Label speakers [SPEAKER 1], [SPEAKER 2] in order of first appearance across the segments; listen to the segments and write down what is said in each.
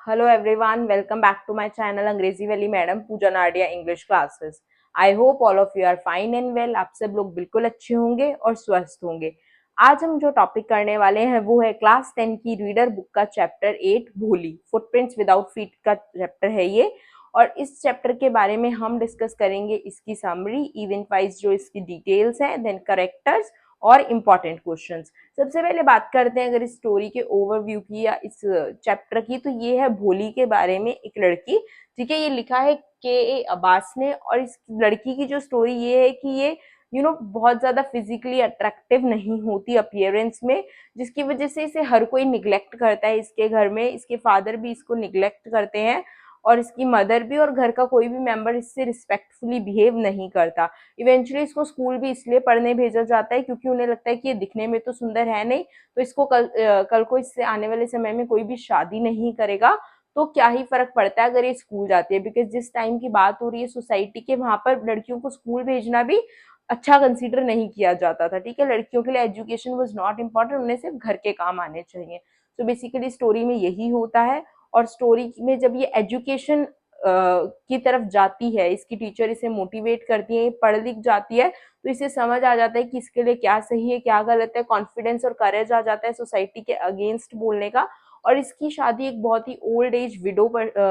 [SPEAKER 1] Hello everyone, welcome back to my channel अंग्रेजी वाली madam Pooja Nadia English classes. I hope all of you are fine and well. आप सब लोग बिल्कुल अच्छे होंगे और स्वस्थ होंगे। आज हम जो टॉपिक करने वाले हैं वो है क्लास 10 की रीडर बुक का चैप्टर 8 भोली, फुटप्रिंट्स विदाउट फीट का चैप्टर है ये। और इस चैप्टर के बारे में हम डिस्कस करेंगे इसकी समरी, इवेंट वाइज जो इसकी डिटेल्स हैं, देन करेक्टर्स और इम्पॉर्टेंट क्वेश्चंस। सबसे पहले बात करते हैं अगर इस स्टोरी के ओवरव्यू की या इस चैप्टर की, तो ये है भोली के बारे में एक लड़की। ठीक है, ये लिखा है के अब्बास ने। और इस लड़की की जो स्टोरी ये है कि ये बहुत ज्यादा फिजिकली अट्रैक्टिव नहीं होती अपीयरेंस में, जिसकी वजह से इसे हर कोई निग्लेक्ट करता है इसके घर में। इसके फादर भी इसको निग्लेक्ट करते हैं और इसकी मदर भी, और घर का कोई भी मेंबर इससे रिस्पेक्टफुली बिहेव नहीं करता। इवेंचुअली इसको स्कूल भी इसलिए पढ़ने भेजा जाता है क्योंकि उन्हें लगता है कि ये दिखने में तो सुंदर है नहीं, तो इसको कल को इससे आने वाले समय में कोई भी शादी नहीं करेगा तो क्या ही फर्क पड़ता है अगर ये स्कूल जाती है। बिकॉज जिस टाइम की बात हो रही है सोसाइटी के, वहां पर लड़कियों को स्कूल भेजना भी अच्छा कंसीडर नहीं किया जाता था। ठीक है, लड़कियों के लिए एजुकेशन वाज नॉट इम्पॉर्टेंट, उन्हें सिर्फ घर के काम आने चाहिए। तो बेसिकली स्टोरी में यही होता है। और स्टोरी में जब ये एजुकेशन की तरफ जाती है, इसकी टीचर इसे मोटिवेट करती है, पढ़ लिख जाती है, तो इसे समझ आ जाता है कि इसके लिए क्या सही है क्या गलत है। कॉन्फिडेंस और करेज आ जाता है सोसाइटी के अगेंस्ट बोलने का। और इसकी शादी एक बहुत ही ओल्ड एज विडो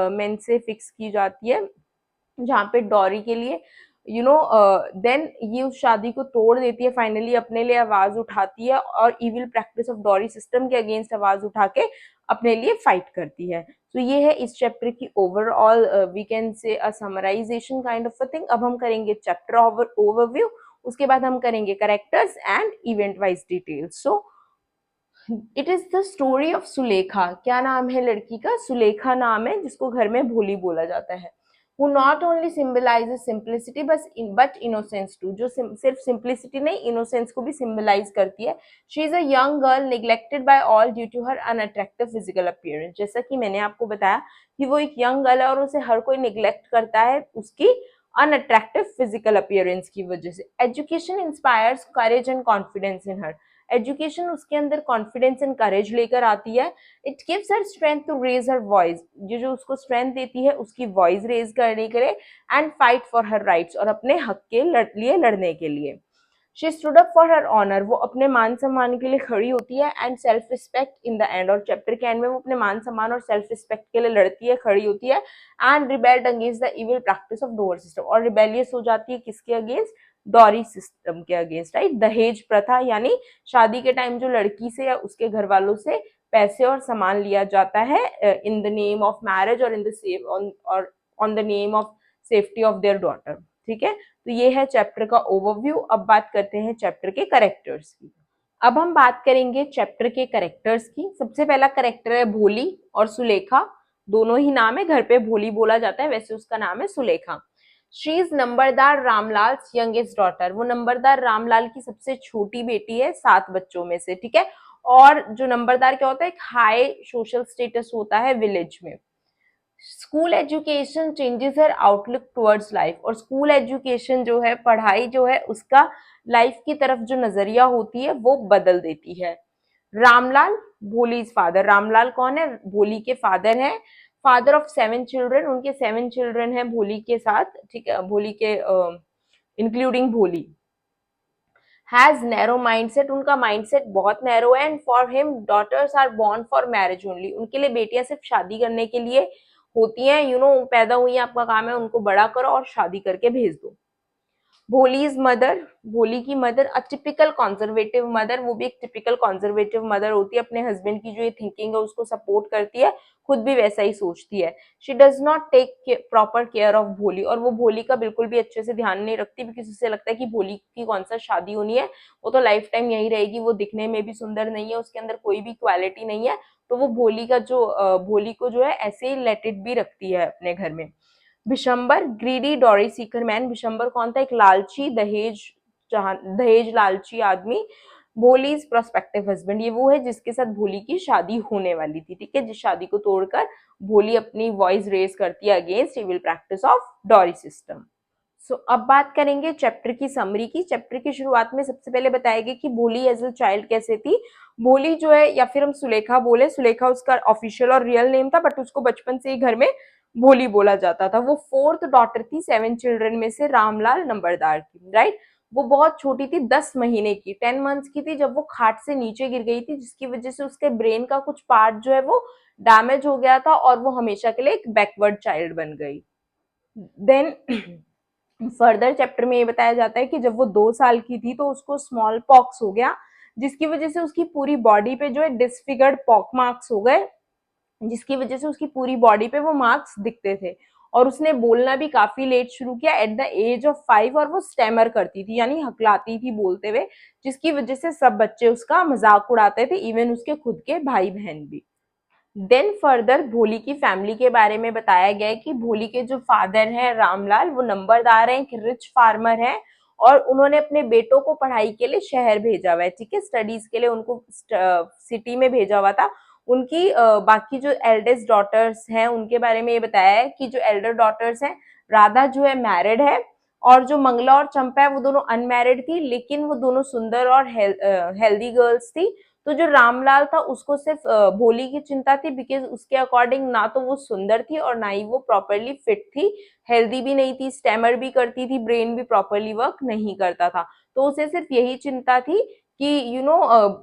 [SPEAKER 1] मैन से फिक्स की जाती है, जहाँ पे डॉरी के लिए देन ये उस शादी को तोड़ देती है, फाइनली अपने लिए आवाज उठाती है और evil practice of dowry system के अगेंस्ट आवाज उठा के अपने लिए फाइट करती है। तो ये है इस चैप्टर की overall we can say a summarisation kind of a thing. अब हम करेंगे चैप्टर ओवरव्यू, उसके बाद हम करेंगे characters and event wise details. So it is the story of Sulekha. क्या नाम है लड़की का? सुलेखा नाम है, जिसको घर में भोली बोला जाता है। वो not only symbolises simplicity but innocence too, जो सिर्फ सिंप्लिसिटी नहीं, इनोसेंस को भी सिंबलाइज करती है। She is a young girl neglected by all due to her unattractive physical appearance. जैसा कि मैंने आपको बताया कि वो एक यंग गर्ल है और उसे हर कोई निग्लेक्ट करता है उसकी अनअट्रैक्टिव फिजिकल अपीयरेंस की वजह से। Education inspires courage and confidence in her. Education उसके अंदर कॉन्फिडेंस एंड करेज लेकर आती है। It gives her strength to raise her voice, ये जो उसको स्ट्रेंथ देती है उसकी वॉइस रेज करने के लिए, and fight for her rights, और अपने हक के लिए लड़ने के लिए। She stood up for her honour, वो अपने मान सम्मान के लिए खड़ी होती है, and self respect in the end, और चैप्टर के एंड में वो अपने मान सम्मान और सेल्फ रिस्पेक्ट के लिए लड़ती है, खड़ी होती है। And rebelled against the evil practice of door system, और रिबेलियस हो जाती है किसके अगेंस्ट? डॉरी सिस्टम के अगेंस्ट, राइट। दहेज प्रथा, यानी शादी के टाइम जो लड़की से या उसके घर वालों से पैसे और सामान लिया जाता है in the name of marriage और इन द सेव और on the name of safety of their daughter. ठीक है, तो ये है चैप्टर का ओवरव्यू। अब बात करते हैं चैप्टर के करेक्टर्स की। अब हम बात करेंगे चैप्टर के करेक्टर्स की। सबसे पहला करेक्टर है भोली और सुलेखा, दोनों ही नाम है, घर पे भोली बोला जाता है, वैसे उसका नाम है Sulekha. She is Numberdar Ramlal youngest daughter, वो नंबरदार रामलाल की सबसे छोटी बेटी है 7 बच्चों में से। ठीक है, और जो नंबरदार क्या होता है, एक हाई सोशल स्टेटस होता है विलेज में। स्कूल एजुकेशन चेंजेस हर आउटलुक टुवर्ड्स लाइफ, और स्कूल एजुकेशन जो है, पढ़ाई जो है, उसका लाइफ की तरफ जो नजरिया होती है वो बदल देती है। रामलाल, भोली फादर। रामलाल कौन है? भोली के फादर हैं। फादर ऑफ 7 चिल्ड्रन, उनके 7 चिल्ड्रन हैं भोली के साथ। ठीक है, भोली के including Bholi. Has narrow mindset, उनका माइंडसेट बहुत नैरो है। And for him daughters are born for marriage only, उनके लिए बेटियां सिर्फ शादी करने के लिए होती हैं। पैदा हुई है, आपका काम है उनको बड़ा करो और शादी करके भेज दो। भोलीज मदर, भोली की mother a typical conservative mother, वो भी एक टिपिकल कॉन्जर्वेटिव मदर होती है, अपने हस्बैंड की जो ये थिंकिंग है उसको सपोर्ट करती है, खुद भी वैसा ही सोचती है। She does not take proper care of Bholi, और वो भोली का बिल्कुल भी अच्छे से ध्यान नहीं रखती, बिकॉज उससे लगता है कि भोली की कौन सा शादी होनी है, वो तो लाइफ टाइम यही रहेगी, वो दिखने में भी सुंदर नहीं है, उसके अंदर कोई भी क्वालिटी नहीं है, तो वो भोली को जो है ऐसे ही लेट इट भी रखती है अपने घर में। Bishambar, greedy dowry seeker man. Bishambar कौन था? एक लालची, दहेज लालची आदमी। भोलीज प्रोस्पेक्टिव हस्बैंड, ये वो है जिसके साथ भोली की शादी होने वाली थी। ठीक है, जिस शादी को तोड़कर भोली अपनी वॉइस रेज करती है against evil practice of dowry system. अब बात करेंगे चैप्टर की समरी की। चैप्टर की शुरुआत में सबसे पहले बताया गया कि भोली एज अ चाइल्ड कैसे थी। भोली जो है, या फिर हम सुलेखा बोले, सुलेखा उसका ऑफिशियल और रियल नेम था, बट उसको बचपन से ही घर में भोली बोला जाता था। वो फोर्थ डॉटर थी 7 चिल्ड्रन में से रामलाल नंबरदार की, राइट। वो बहुत छोटी थी, 10 महीने की, 10 मंथ्स की थी जब वो खाट से नीचे गिर गई थी, जिसकी वजह से उसके ब्रेन का कुछ पार्ट जो है वो डैमेज हो गया था और वो हमेशा के लिए एक बैकवर्ड चाइल्ड बन गई। देन फर्दर चैप्टर में ये बताया जाता है कि जब वो 2 साल की थी तो उसको स्मॉल पॉक्स हो गया, जिसकी वजह से उसकी पूरी बॉडी पे जो है डिसफिगर्ड पॉक मार्क्स हो गए, जिसकी वजह से उसकी पूरी बॉडी पे वो मार्क्स दिखते थे। और उसने बोलना भी काफी लेट शुरू किया, एट द एज ऑफ 5, और वो स्टेमर करती थी, यानी हकलाती थी बोलते हुए, जिसकी वजह से सब बच्चे उसका मजाक उड़ाते थे, इवन उसके खुद के भाई बहन भी। देन फर्दर भोली की फैमिली के बारे में बताया गया है कि भोली के जो फादर हैं रामलाल, वो नंबरदार हैं, एक रिच फार्मर हैं, और उन्होंने अपने बेटों को पढ़ाई के लिए शहर भेजा हुआ है, ठीक है, स्टडीज के लिए उनको सिटी में भेजा हुआ था। उनकी बाकी जो एल्डेस्ट डॉटर्स हैं उनके बारे में ये बताया है कि जो एल्डर डॉटर्स हैं, राधा जो है मैरिड है, और जो मंगला और चंपा है वो दोनों अनमैरिड थी, लेकिन वो दोनों सुंदर और हेल्दी गर्ल्स थी। तो जो रामलाल था उसको सिर्फ भोली की चिंता थी, बिकॉज उसके अकॉर्डिंग ना तो वो सुंदर थी और ना ही वो प्रॉपरली फिट थी, हेल्दी भी नहीं थी, स्टेमर भी करती थी, ब्रेन भी प्रॉपरली वर्क नहीं करता था। तो उसे सिर्फ यही चिंता थी कि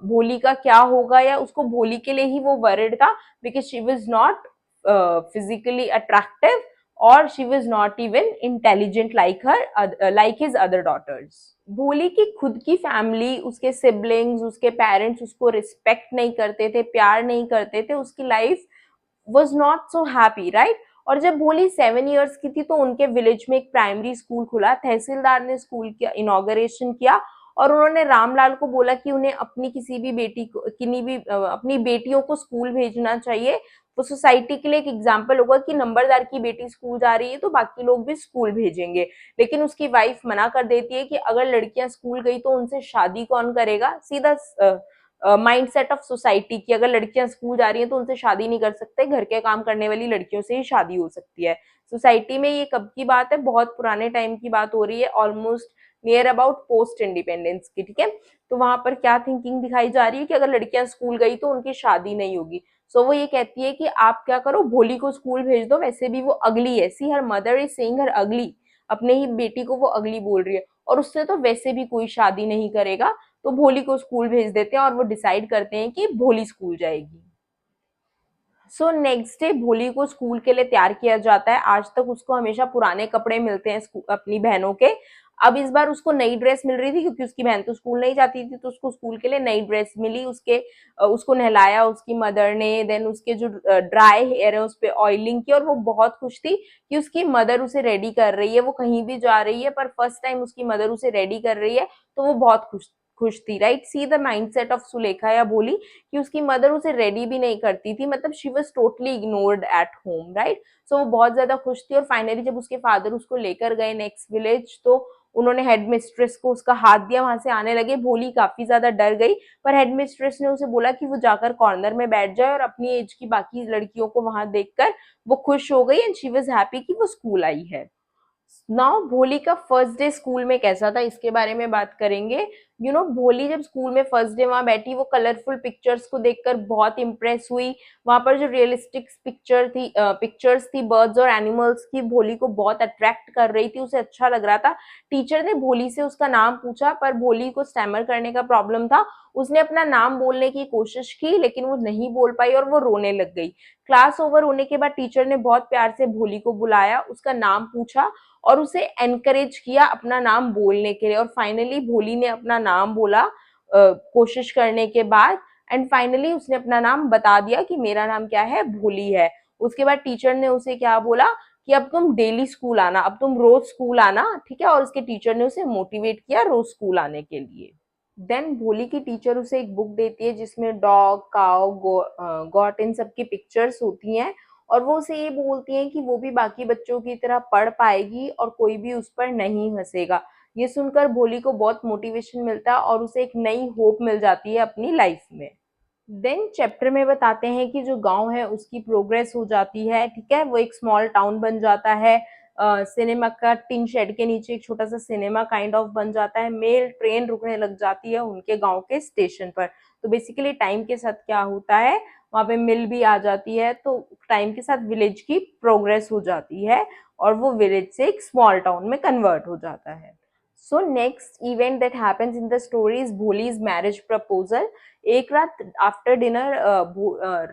[SPEAKER 1] भोली का क्या होगा, या उसको भोली के लिए ही वो वरिड था, because she was not physically attractive, और she was not even intelligent like his other daughters. Bholi की खुद की फैमिली, उसके सिबलिंग्स, उसके पेरेंट्स उसको रिस्पेक्ट नहीं करते थे, प्यार नहीं करते थे, उसकी life was not so happy, right. और जब भोली 7 इयर्स की थी तो उनके विलेज में एक प्राइमरी स्कूल खुला, तहसीलदार ने स्कूल का इनॉग्रेशन किया, और उन्होंने रामलाल को बोला कि उन्हें अपनी किसी भी बेटी को, किन्हीं भी अपनी बेटियों को स्कूल भेजना चाहिए। वो सोसाइटी के लिए एक एग्जाम्पल होगा कि नंबरदार की बेटी स्कूल जा रही है तो बाकी लोग भी स्कूल भेजेंगे। लेकिन उसकी वाइफ मना कर देती है कि अगर लड़कियां स्कूल गई तो उनसे शादी कौन करेगा। सीधा माइंडसेट ऑफ सोसाइटी की, अगर लड़कियां स्कूल जा रही हैं तो उनसे शादी नहीं कर सकते, घर के काम करने वाली लड़कियों से ही शादी हो सकती है। सोसाइटी में ये कब की बात है, बहुत पुराने टाइम की बात हो रही है, almost near about post independence की, ठीक है। तो वहां पर क्या थिंकिंग दिखाई जा रही है कि अगर लड़कियां स्कूल गई तो उनकी शादी नहीं होगी। सो वो ये कहती है कि आप क्या करो, भोली को स्कूल भेज दो, वैसे भी वो अगली है, सी हर मदर इज सेइंग हर अगली, अपने ही बेटी को वो अगली बोल रही है, और उससे तो वैसे भी कोई शादी नहीं करेगा। तो भोली को स्कूल भेज देते हैं और वो डिसाइड करते हैं कि भोली स्कूल जाएगी। सो नेक्स्ट डे भोली को स्कूल के लिए तैयार किया जाता है। आज तक उसको हमेशा पुराने कपड़े मिलते हैं अपनी बहनों के। अब इस बार उसको नई ड्रेस मिल रही थी, क्योंकि उसकी बहन तो स्कूल नहीं जाती थी, तो उसको स्कूल के लिए नई ड्रेस मिली। उसको नहलाया उसकी मदर ने, देन उसके जो ड्राई हेयर है उस पर ऑयलिंग की, और वो बहुत खुश थी कि उसकी मदर उसे रेडी कर रही है। वो कहीं भी जा रही है पर फर्स्ट टाइम उसकी मदर उसे रेडी कर रही है, तो वो बहुत खुश खुश थी, right. See the mindset of Sulekha या भोली, कि उसकी मदर उसे रेडी भी नहीं करती थी, मतलब she was totally ignored at home, right. So वो बहुत ज्यादा खुश थी। और फाइनली जब उसके फादर उसको लेकर गए नेक्स्ट विलेज, तो उन्होंने हेड मिस्ट्रेस को उसका हाथ दिया, वहां से आने लगे। भोली काफी ज्यादा डर गई, पर हेड मिस्ट्रेस ने उसे बोला कि वो जाकर कॉर्नर में बैठ जाए, और अपनी एज की बाकी लड़कियों को वहां देखकर वो खुश हो गई, एंड शी वाज हैप्पी कि वो स्कूल आई है। नाउ भोली का फर्स्ट डे स्कूल में कैसा था, इसके बारे में बात करेंगे। भोली जब स्कूल में फर्स्ट डे वहां बैठी, वो कलरफुल पिक्चर्स को देखकर बहुत इंप्रेस हुई। वहां पर जो रियलिस्टिक पिक्चर्स थी बर्ड्स और एनिमल्स की, भोली को बहुत अट्रैक्ट कर रही थी, उसे अच्छा लग रहा था। टीचर ने भोली से उसका नाम पूछा, पर भोली को स्टैमर करने का प्रॉब्लम था। उसने अपना नाम बोलने की कोशिश की, लेकिन वो नहीं बोल पाई और वो रोने लग गई। क्लास ओवर होने के बाद टीचर ने बहुत प्यार से भोली को बुलाया, उसका नाम पूछा और उसे एनकरेज किया अपना नाम बोलने के लिए। और फाइनली भोली ने अपना नाम बोला कोशिश करने के बाद, एंड फाइनली उसने अपना नाम बता दिया कि मेरा नाम क्या है, भोली है। उसके बाद टीचर ने उसे क्या बोला कि अब तुम डेली स्कूल आना, अब तुम रोज स्कूल आना, ठीक है। और उसके टीचर ने उसे मोटिवेट किया रोज स्कूल आने के लिए। देन भोली की टीचर उसे एक बुक देती है जिसमें डॉग, काउ, गॉट, इन सब की पिक्चर्स होती हैं, और वो उसे ये बोलती हैं कि वो भी बाकी बच्चों की तरह पढ़ पाएगी और कोई भी उस पर नहीं हंसेगा। ये सुनकर भोली को बहुत मोटिवेशन मिलता है और उसे एक नई होप मिल जाती है अपनी लाइफ में। देन चैप्टर में बताते हैं कि जो गांव है उसकी प्रोग्रेस हो जाती है, ठीक है, वो एक स्मॉल टाउन बन जाता है। सिनेमा का टिन शेड के नीचे एक छोटा सा सिनेमा काइंड ऑफ बन जाता है। मेल ट्रेन रुकने लग जाती है उनके गांव के स्टेशन पर। तो बेसिकली टाइम के साथ क्या होता है, वहां पे मिल भी आ जाती है, तो टाइम के साथ विलेज की प्रोग्रेस हो जाती है और वो विलेज से एक स्मॉल टाउन में कन्वर्ट हो जाता है। So next event that happens in the story is Bholi's marriage proposal. एक रात आफ्टर डिनर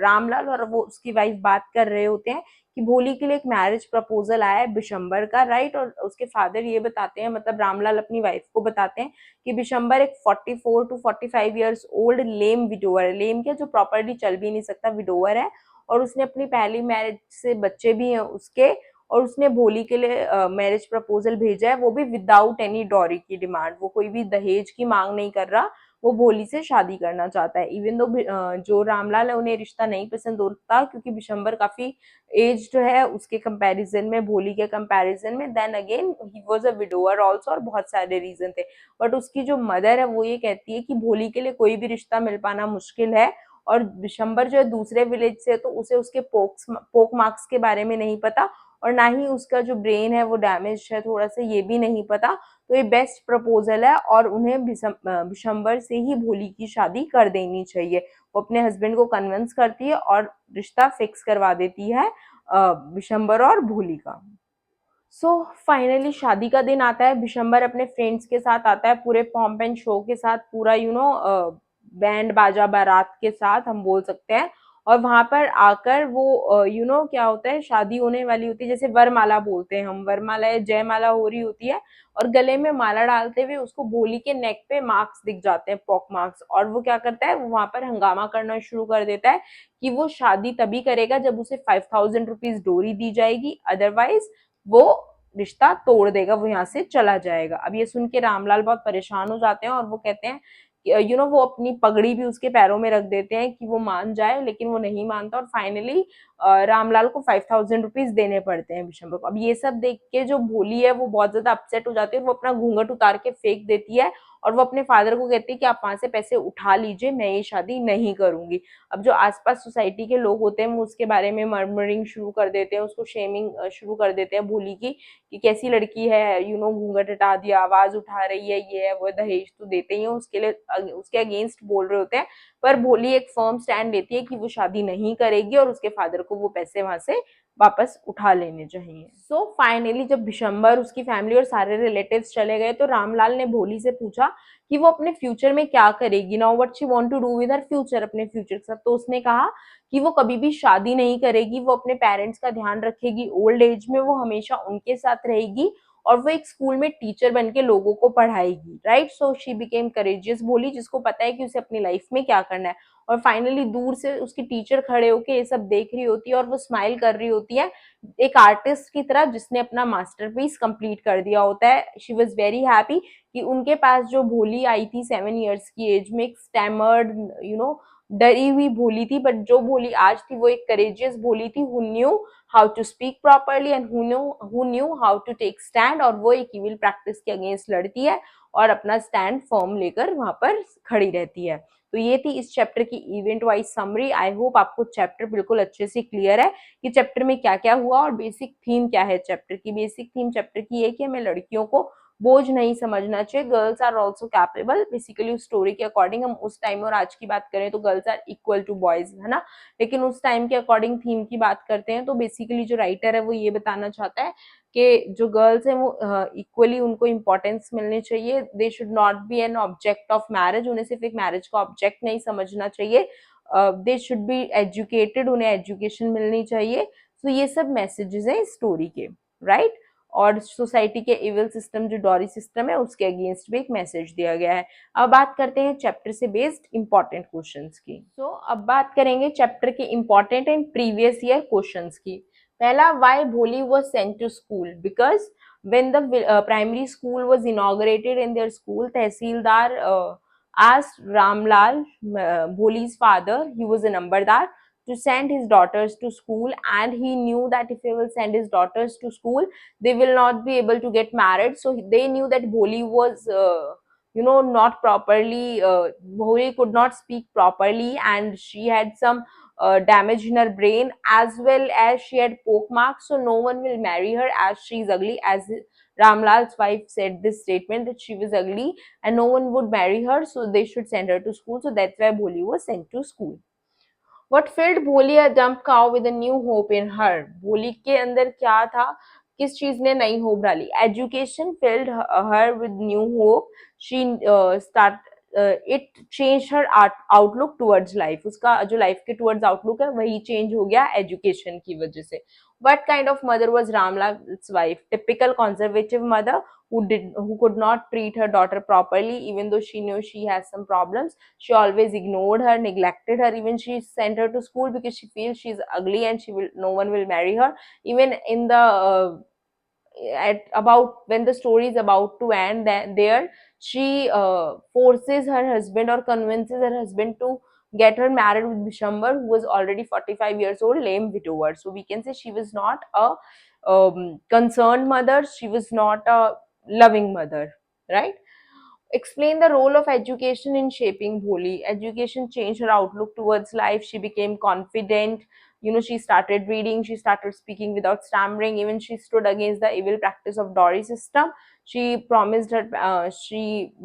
[SPEAKER 1] रामलाल और वो उसकी वाइफ बात कर रहे होते हैं कि भोली के लिए एक मैरिज प्रपोजल आया है बिशंबर का, राइट। और उसके फादर ये बताते हैं, मतलब रामलाल अपनी वाइफ को बताते हैं कि बिशंबर एक 44 to 45 years old lame widower है। लेम क्या, जो प्रॉपरली चल भी नहीं सकता, विडोवर है। और उसने अपनी पहली मैरिज से बच्चे भी हैं उसके, और उसने भोली के लिए मैरिज प्रपोजल भेजा है, वो भी विदाउट एनी डॉरी की डिमांड। वो कोई भी दहेज की मांग नहीं कर रहा, वो भोली से शादी करना चाहता है। इवन दो जो रामलाल है उन्हें रिश्ता नहीं पसंद होता, क्योंकि बिशंबर काफी एज्ड है उसके कंपैरिजन में, भोली के कंपैरिजन में। Then again he was a widower also, और बहुत सारे रीजन थे। बट उसकी जो मदर है वो ये कहती है कि भोली के लिए कोई भी रिश्ता मिल पाना मुश्किल है, और बिशंबर जो है दूसरे विलेज से, तो उसे उसके पोक मार्क्स के बारे में नहीं पता, और ना ही उसका जो ब्रेन है वो डैमेज है थोड़ा सा, ये भी नहीं पता। तो ये बेस्ट प्रपोजल है और उन्हें बिशंबर से ही भोली की शादी कर देनी चाहिए। वो अपने हस्बैंड को कन्विंस करती है और रिश्ता फिक्स करवा देती है बिशंबर और भोली का। सो फाइनली शादी का दिन आता है। बिशंबर अपने फ्रेंड्स के साथ आता है, पूरे पॉम्प एंड शो के साथ, पूरा बैंड बाजा बारात के साथ हम बोल सकते हैं। और वहां पर आकर वो क्या होता है, शादी होने वाली होती है, जैसे वरमाला बोलते हैं हम, वरमाला या जयमाला हो रही होती है, और गले में माला डालते हुए उसको भोली के नेक पे मार्क्स दिख जाते हैं, पॉक मार्क्स। और वो क्या करता है, वो वहां पर हंगामा करना शुरू कर देता है कि वो शादी तभी करेगा जब उसे 5000 रुपीज डोरी दी जाएगी, अदरवाइज वो रिश्ता तोड़ देगा, वो यहाँ से चला जाएगा। अब ये सुन के रामलाल बहुत परेशान हो जाते हैं और वो कहते हैं वो अपनी पगड़ी भी उसके पैरों में रख देते हैं कि वो मान जाए, लेकिन वो नहीं मानता। और फाइनली रामलाल को 5000 रुपीज देने पड़ते हैं बिशंबर को। अब ये सब देख के जो भोली है वो बहुत ज्यादा अपसेट हो जाती है, वो अपना घूंघट उतार के फेंक देती है, और वो अपने फादर को कहती है कि आप वहां से पैसे उठा लीजिए, मैं ये शादी नहीं करूंगी। अब जो आसपास सोसाइटी के लोग होते हैं वो उसके बारे में मर्मरिंग शुरू कर देते हैं, उसको शेमिंग शुरू कर देते हैं भोली की, कि कैसी लड़की है, घूंघट हटा दिया, आवाज उठा रही है, ये है वो, दहेज तो देते ही है, उसके लिए उसके अगेंस्ट बोल रहे होते हैं। पर भोली एक फर्म स्टैंड लेती है कि वो शादी नहीं करेगी और उसके फादर को वो पैसे वहां से वापस उठा लेने चाहिए। सो फाइनली जब बिशंबर, उसकी फैमिली और सारे रिलेटिव्स चले गए, तो रामलाल ने भोली से पूछा कि वो अपने फ्यूचर में क्या करेगी, now what she want to do with her future, अपने फ्यूचर के साथ। तो उसने कहा कि वो कभी भी शादी नहीं करेगी, वो अपने पेरेंट्स का ध्यान रखेगी, ओल्ड एज में वो हमेशा उनके साथ रहेगी, और वो एक स्कूल में टीचर बन के लोगों को पढ़ाएगी, right. So she became courageous Bholi, जिसको पता है कि उसे अपनी लाइफ में क्या करना है। और फाइनली दूर से उसकी टीचर खड़े होके ये सब देख रही होती है और वो स्माइल कर रही होती है, एक आर्टिस्ट की तरह जिसने अपना मास्टरपीस कंप्लीट कर दिया होता है। शी वॉज वेरी हैप्पी कि उनके पास जो भोली आई थी 7 ईयर्स की एज में, एक स्टैमर्ड डरी हुई भोली थी, बट जो भोली आज थी वो एक करेजियस भोली थी, who knew how to speak properly and who knew how to take stand. और वो एक इविल प्रैक्टिस के अगेंस्ट लड़ती है और अपना स्टैंड फर्म लेकर वहां पर खड़ी रहती है। तो ये थी इस चैप्टर की event wise summary. I hope आपको चैप्टर बिल्कुल अच्छे से क्लियर है कि चैप्टर में क्या क्या हुआ और बेसिक थीम क्या है चैप्टर की। बेसिक थीम चैप्टर की है कि हमें लड़कियों को बोझ नहीं समझना चाहिए, girls are also capable. Basically उस स्टोरी के अकॉर्डिंग, हम उस टाइम और आज की बात करें तो girls are equal to boys, है ना, लेकिन उस टाइम के अकॉर्डिंग थीम की बात करते हैं तो बेसिकली जो राइटर है वो ये बताना चाहता है कि जो गर्ल्स हैं वो इक्वली उनको इंपॉर्टेंस मिलनी चाहिए। They should not be an object of marriage, उन्हें सिर्फ एक मैरिज का ऑब्जेक्ट नहीं समझना चाहिए। दे शुड बी एजुकेटेड, उन्हें एजुकेशन मिलनी चाहिए। तो ये सब मैसेजेस हैं स्टोरी के, राइट। और सोसाइटी के इविल सिस्टम जो डॉरी सिस्टम है उसके अगेंस्ट भी एक मैसेज दिया गया है। अब बात करते हैं चैप्टर से बेस्ड इंपॉर्टेंट क्वेश्चंस की। तो अब बात करेंगे चैप्टर के important and previous year questions की। पहला, why Bholi was sent to school? Because when the primary school was inaugurated in their school, Tehsildar asked Ramlal, Bholi's father, he was a nambardar, to send his daughters to school, and he knew that if he will send his daughters to school, they will not be able to get married. So they knew that Bholi was not properly, Bholi could not speak properly, and she had some damage in her brain, as well as she had poke marks, so no one will marry her as she is ugly. As Ramlal's wife said this statement that she was ugly and no one would marry her, so they should send her to school. So that's why Bholi was sent to school. What filled Bholi a dumb cow with a new hope in her? भोली के अंदर क्या था? किस चीज ने नई hope डाली? Education filled her with new hope. She it changed her outlook towards life. उसका जो life के towards outlook है वही change हो गया education की वजह से. What kind of mother was Ramlal's wife? Typical conservative mother who could not treat her daughter properly, even though she knew she has some problems. She always ignored her, neglected her. Even she sent her to school because she feels she's ugly and no one will marry her. Even in the at about when the story is about to end, there she forces her husband or convinces her husband to get her married with Bishambar, who was already 45 years old, lame widower. So we can say she was not a concerned mother, she was not a loving mother, right? Explain the role of education in shaping Bholi. Education changed her outlook towards life. She became confident. She started reading, she started speaking without stammering. Even she stood against the evil practice of dowry system. She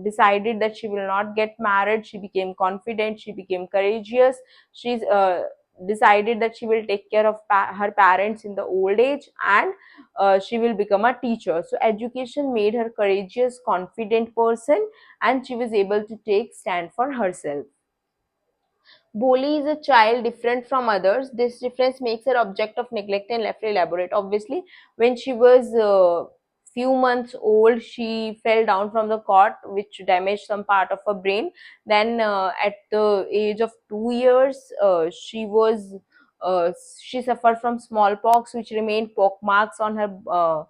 [SPEAKER 1] decided that she will not get married. She became confident, she became courageous. She's decided that she will take care of her parents in the old age, and she will become a teacher. So education made her courageous, confident person, and she was able to take stand for herself. Boli is a child different from others. This difference makes her object of neglect and left elaborate. Obviously, when she was few months old, she fell down from the cot, which damaged some part of her brain. Then, at the age of 2 years, uh, she suffered from smallpox, which remained pock marks on her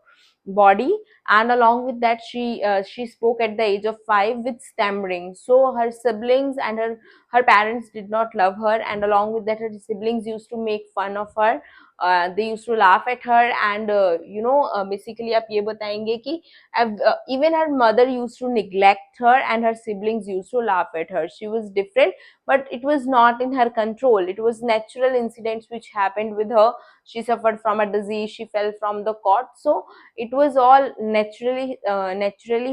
[SPEAKER 1] body, and along with that she spoke at the age of 5 with stammering. So her siblings and her parents did not love her, and along with that her siblings used to make fun of her. They used to laugh at her, and basically आप ये बताएंगे कि even her mother used to neglect her and her siblings used to laugh at her. She was different, but it was not in her control. It was natural incidents which happened with her. She suffered from a disease, she fell from the cot, so it was all naturally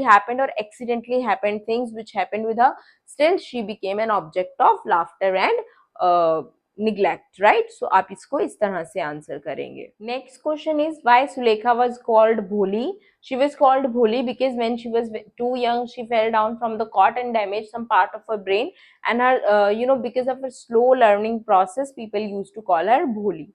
[SPEAKER 1] happened or accidentally happened things which happened with her. Still she became an object of laughter and neglect, right? So आप इसको इस तरह से answer करेंगे. Next question is, why Sulekha was called Bholi? She was called Bholi because when she was too young, she fell down from the cot and damaged some part of her brain, and her because of her slow learning process, people used to call her Bholi.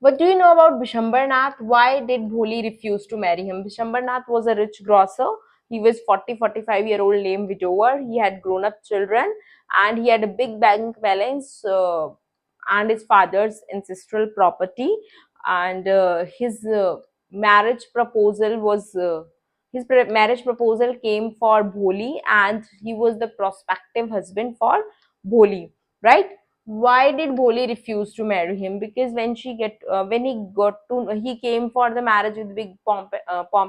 [SPEAKER 1] What do you know about Bishambar Nath? Why did Bholi refuse to marry him? Bishambar Nath was a rich grocer. He was 45-year-old lame widower. He had grown up children and he had a big bank balance and his father's ancestral property. And his marriage proposal was marriage proposal came for Bholi, and he was the prospective husband for Bholi, right? Why did Bholi refuse to marry him? Because when he came for the marriage with big pomp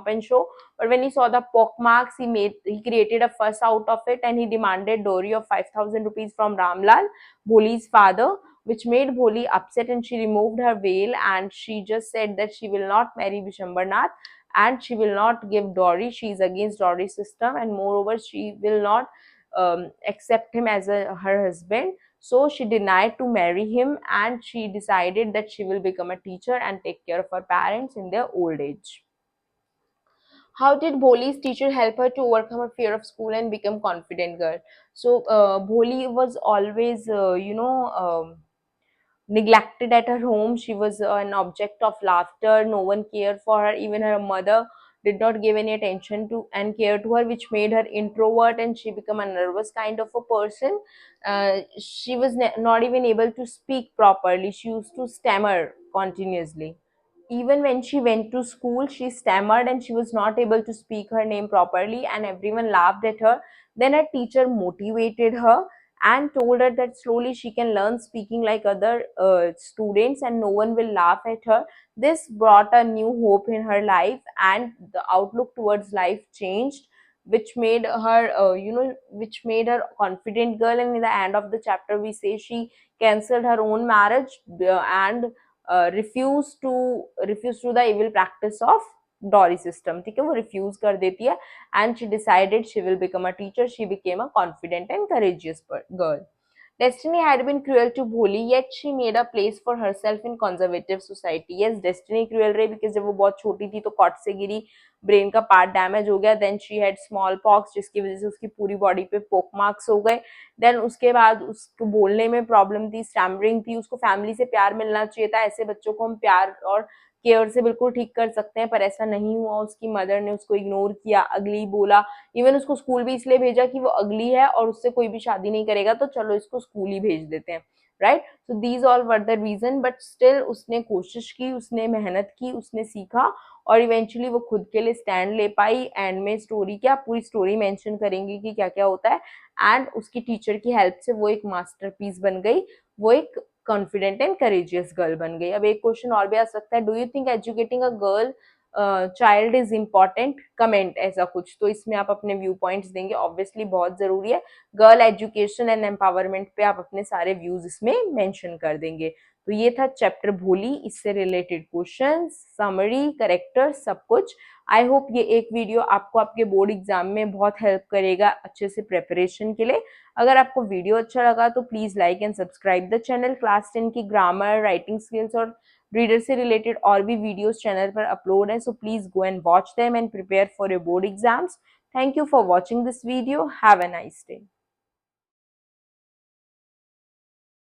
[SPEAKER 1] and show, but when he saw the pock marks, he created a fuss out of it, and he demanded dowry of 5,000 rupees from Ramlal, Bholi's father, which made Bholi upset, and she removed her veil and she just said that she will not marry Bishambar Nath and she will not give dowry. She is against dowry system, and moreover she will not accept him as her husband. So she denied to marry him, and she decided that she will become a teacher and take care of her parents in their old age. How did Bholi's teacher help her to overcome her fear of school and become confident girl? So Bholi was always, neglected at her home. She was an object of laughter. No one cared for her. Even her mother did not give any attention to and care to her, which made her introvert, and she became a nervous kind of a person. She was not even able to speak properly. She used to stammer continuously. Even when she went to school, she stammered and she was not able to speak her name properly, and everyone laughed at her. Then her teacher motivated her and told her that slowly she can learn speaking like other students and no one will laugh at her. This brought a new hope in her life, and the outlook towards life changed. which made her which made her confident girl, and in the end of the chapter we say she cancelled her own marriage and refused to the evil practice of dowry system, ठीक है, वो refuse कर देती है and she decided she will become a teacher. She became a confident and courageous girl. Destiny had been cruel to Bholi, yet she made a place for herself in conservative society. Yes, destiny cruel रही because जब वो बहुत छोटी थी तो cot से गिरी, brain का पार्ट डैमेज हो गया. Then she had smallpox जिसकी वजह से उसकी पूरी बॉडी पे पोक मार्क्स हो गए. देन उसके बाद उसको बोलने में प्रॉब्लम थी, स्टैमरिंग थी. उसको फैमिली से प्यार मिलना चाहिए था. ऐसे बच्चों को हम प्यार और केयर से बिल्कुल ठीक कर सकते हैं, पर ऐसा नहीं हुआ. उसकी मदर ने उसको इग्नोर किया, अगली बोला. इवन उसको स्कूल भी इसलिए भेजा कि वो अगली है और उससे कोई भी शादी नहीं करेगा, तो चलो इसको स्कूल ही भेज देते हैं, right. So these all were the reason, but still उसने कोशिश की, उसने मेहनत की, उसने सीखा और इवेंचुअली वो खुद के लिए स्टैंड ले पाई. एंड में स्टोरी क्या, पूरी स्टोरी मेंशन करेंगे कि क्या क्या होता है. एंड उसकी टीचर की हेल्प से वो एक मास्टरपीस बन गई, वो एक कॉन्फिडेंट एंड करेजियस गर्ल बन गई. अब एक क्वेश्चन और भी आ सकता है, do you think educating a girl child is important, comment ऐसा कुछ. तो इसमें आप अपने व्यू पॉइंट्स देंगे, ऑब्वियसली बहुत जरूरी है. गर्ल एजुकेशन एंड एम्पावरमेंट पे आप अपने सारे व्यूज इसमें मेंशन कर देंगे. तो ये था चैप्टर भोली, इससे रिलेटेड क्वेश्चन, समरी, करेक्टर, सब कुछ. आई होप ये एक वीडियो आपको आपके बोर्ड एग्जाम में बहुत हेल्प करेगा अच्छे से प्रेपरेशन के लिए. अगर आपको वीडियो अच्छा लगा तो please like and subscribe the channel. Class 10 की ग्रामर, राइटिंग स्किल्स और रीडर से रिलेटेड और भी वीडियोस चैनल पर अपलोड है, so please go and watch them and prepare for your board exams. Thank you for watching this video. Have a nice day.